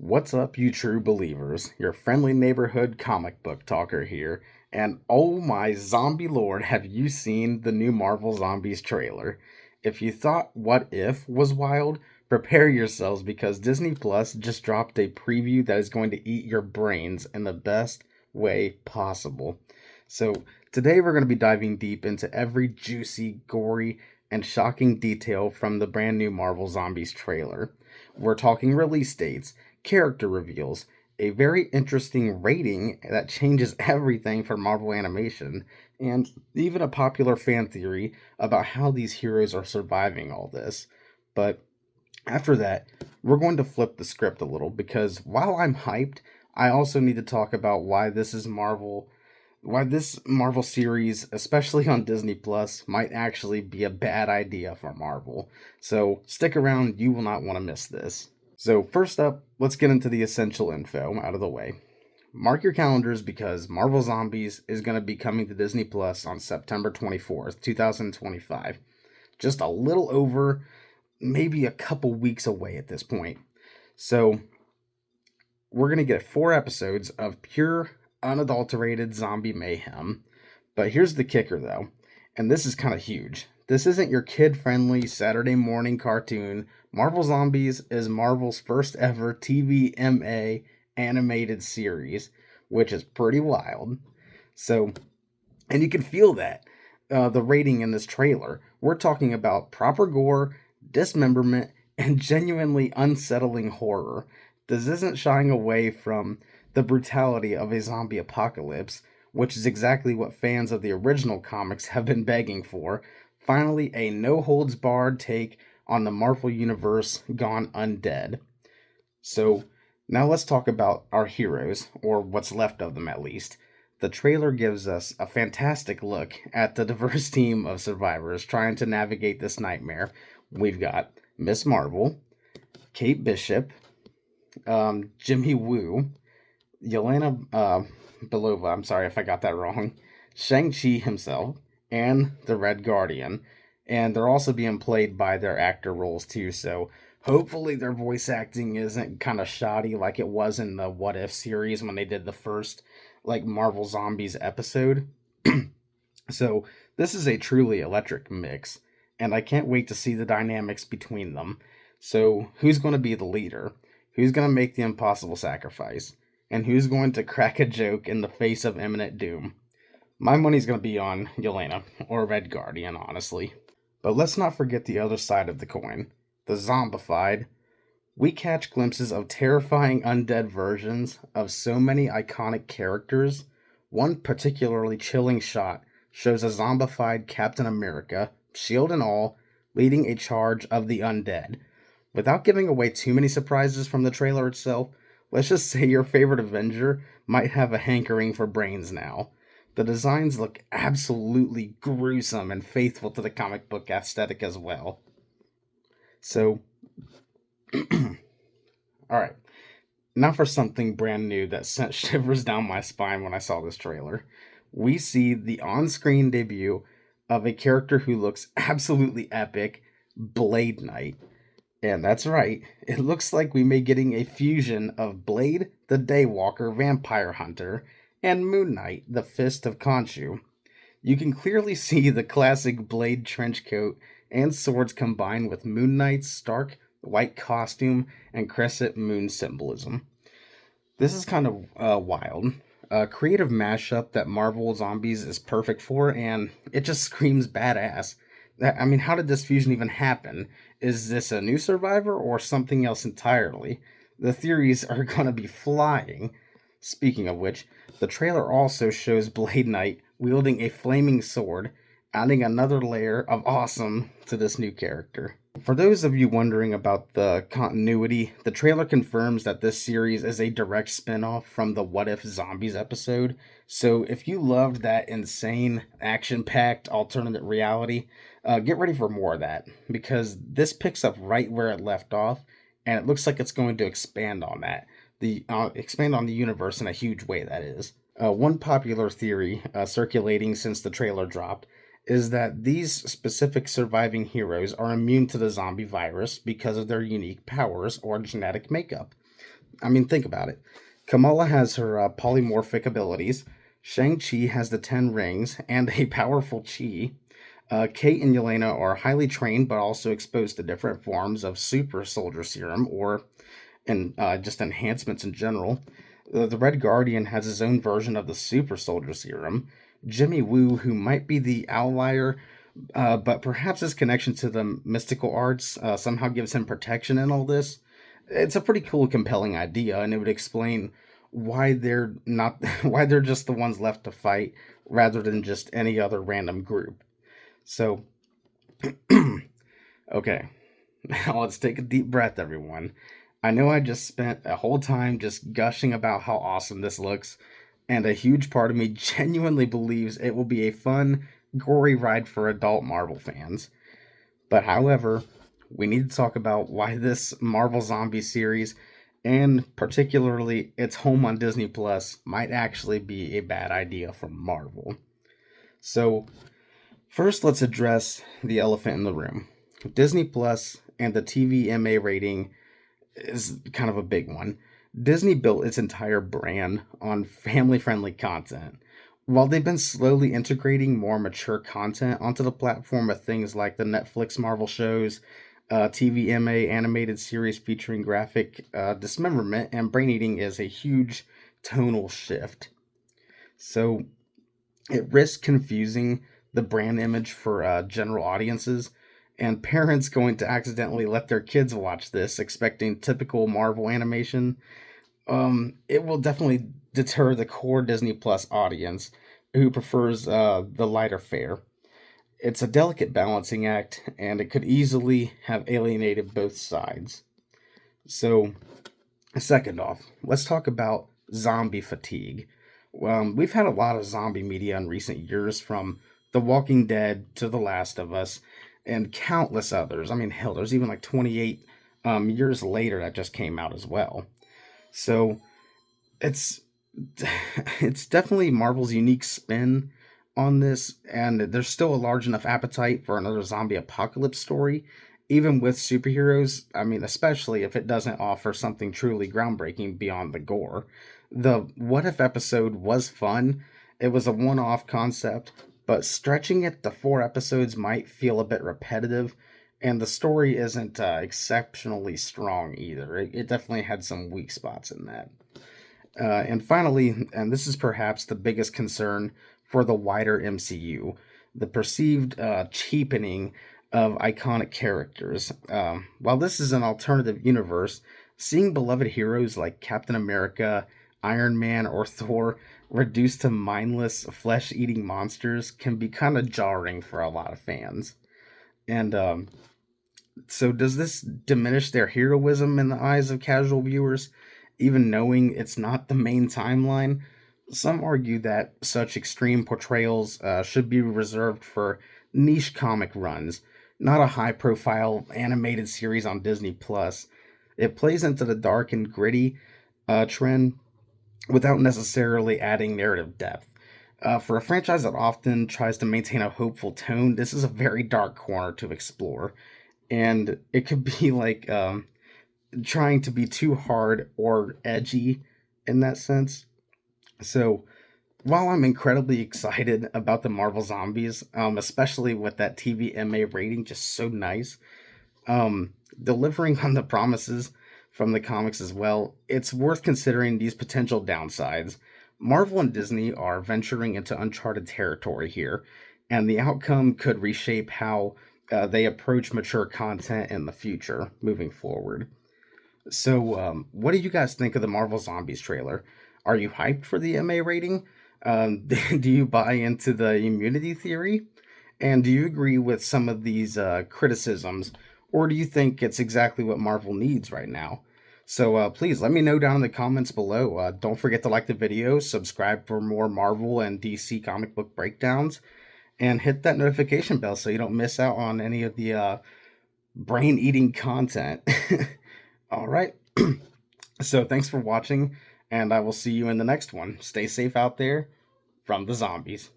What's up, you true believers? Your friendly neighborhood comic book talker here. And oh my zombie lord, have you seen the new Marvel Zombies trailer? If you thought What If was wild, prepare yourselves because Disney Plus just dropped a preview that is going to eat your brains in the best way possible. So, today we're going to be diving deep into every juicy, gory, and shocking detail from the brand new Marvel Zombies trailer. We're talking release dates, character reveals, a very interesting rating that changes everything for Marvel animation, and even a popular fan theory about how these heroes are surviving all this. But after that, we're going to flip the script a little because while I'm hyped, I also need to talk about why this Marvel series, especially on Disney Plus, might actually be a bad idea for Marvel. So stick around, you will not want to miss this. So, first up, let's get into the essential info out of the way. Mark your calendars because Marvel Zombies is going to be coming to Disney Plus on September 24th, 2025. Just a little over, maybe a couple weeks away at this point. So, we're going to get 4 episodes of pure, unadulterated zombie mayhem. But here's the kicker, though, and this is kind of huge. This isn't your kid friendly Saturday morning cartoon. Marvel Zombies is Marvel's first ever TVMA animated series, which is pretty wild. So, and you can feel that. The rating in this trailer. We're talking about proper gore, dismemberment, and genuinely unsettling horror. This isn't shying away from the brutality of a zombie apocalypse, which is exactly what fans of the original comics have been begging for. Finally, a no holds barred take on the Marvel Universe gone undead. So, now let's talk about our heroes, or what's left of them at least. The trailer gives us a fantastic look at the diverse team of survivors trying to navigate this nightmare. We've got Miss Marvel, Kate Bishop, Jimmy Woo, Yelena Belova, I'm sorry if I got that wrong, Shang-Chi himself, and the Red Guardian. And they're also being played by their actor roles too, so hopefully their voice acting isn't kind of shoddy like it was in the What If series when they did the first like Marvel Zombies episode. So this is a truly electric mix, and I can't wait to see the dynamics between them. So who's going to be the leader? Who's going to make the impossible sacrifice? And who's going to crack a joke in the face of imminent doom? My money's going to be on Yelena, or Red Guardian, honestly. But let's not forget the other side of the coin, the zombified. We catch glimpses of terrifying undead versions of so many iconic characters. One particularly chilling shot shows a zombified Captain America, shield and all, leading a charge of the undead. Without giving away too many surprises from the trailer itself, let's just say your favorite Avenger might have a hankering for brains now. The designs look absolutely gruesome and faithful to the comic book aesthetic as well. So, alright, now for something brand new that sent shivers down my spine when I saw this trailer. We see the on screen debut of a character who looks absolutely epic, Blade Knight. And that's right, it looks like we may be getting a fusion of Blade, the Daywalker vampire hunter, and Moon Knight, the Fist of Khonshu. You can clearly see the classic Blade trench coat and swords combined with Moon Knight's stark white costume and crescent moon symbolism. This is kind of wild. A creative mashup that Marvel Zombies is perfect for, and it just screams badass. I mean, how did this fusion even happen? Is this a new survivor or something else entirely? The theories are gonna be flying. Speaking of which, the trailer also shows Blade Knight wielding a flaming sword, adding another layer of awesome to this new character. For those of you wondering about the continuity, the trailer confirms that this series is a direct spin-off from the What If Zombies episode. So if you loved that insane, action-packed alternate reality, get ready for more of that, because this picks up right where it left off, and it looks like it's going to expand on that. Expand on the universe in a huge way, that is. One popular theory circulating since the trailer dropped is that these specific surviving heroes are immune to the zombie virus because of their unique powers or genetic makeup. I mean, think about it. Kamala has her polymorphic abilities. Shang-Chi has the 10 rings and a powerful chi. Kate and Yelena are highly trained but also exposed to different forms of super soldier serum or just enhancements in general. The Red Guardian has his own version of the super soldier serum. Jimmy Woo, who might be the outlier, but perhaps his connection to the mystical arts somehow gives him protection in all this. It's a pretty cool, compelling idea, and it would explain why they're not why they're just the ones left to fight rather than just any other random group. So, okay, now let's take a deep breath, everyone. I know I just spent a whole time just gushing about how awesome this looks, and a huge part of me genuinely believes it will be a fun, gory ride for adult Marvel fans. But however, we need to talk about why this Marvel Zombie series, and particularly its home on Disney Plus, might actually be a bad idea for Marvel. So, first, let's address the elephant in the room. Disney Plus and the TVMA rating is kind of a big one. Disney built its entire brand on family friendly content. While they've been slowly integrating more mature content onto the platform with things like the Netflix Marvel shows, TVMA animated series featuring graphic dismemberment and brain eating is a huge tonal shift. So it risks confusing the brand image for general audiences, and parents going to accidentally let their kids watch this expecting typical Marvel animation. It will definitely deter the core Disney Plus audience who prefers the lighter fare. It's a delicate balancing act, and it could easily have alienated both sides. So, second off, let's talk about zombie fatigue. We've had a lot of zombie media in recent years, from The Walking Dead to The Last of Us, and countless others. I mean, hell, there's even like 28 years later that just came out as well. So it's it's definitely Marvel's unique spin on this, and there's still a large enough appetite for another zombie apocalypse story, even with superheroes. I mean, especially if it doesn't offer something truly groundbreaking beyond the gore. The What If episode was fun, it was a one off concept, but stretching it to 4 episodes might feel a bit repetitive. And the story isn't exceptionally strong either. It definitely had some weak spots in that. And finally, and this is perhaps the biggest concern for the wider MCU, the perceived cheapening of iconic characters. While this is an alternative universe, seeing beloved heroes like Captain America, Iron Man, or Thor reduced to mindless, flesh eating monsters can be kind of jarring for a lot of fans. And so, does this diminish their heroism in the eyes of casual viewers, even knowing it's not the main timeline? Some argue that such extreme portrayals should be reserved for niche comic runs, not a high profile animated series on Disney Plus. It plays into the dark and gritty trend without necessarily adding narrative depth. For a franchise that often tries to maintain a hopeful tone, this is a very dark corner to explore, and it could be like trying to be too hard or edgy in that sense. So while I'm incredibly excited about the Marvel Zombies, especially with that TVMA rating just so nice, delivering on the promises from the comics as well, it's worth considering these potential downsides. Marvel and Disney are venturing into uncharted territory here, and the outcome could reshape how they approach mature content in the future moving forward. So, what do you guys think of the Marvel Zombies trailer? Are you hyped for the MA rating? Do you buy into the immunity theory? And do you agree with some of these criticisms, or do you think it's exactly what Marvel needs right now? So please let me know down in the comments below. Don't forget to like the video, subscribe for more Marvel and DC comic book breakdowns, and hit that notification bell so you don't miss out on any of the brain eating content. All right. So thanks for watching, and I will see you in the next one. Stay safe out there from the zombies.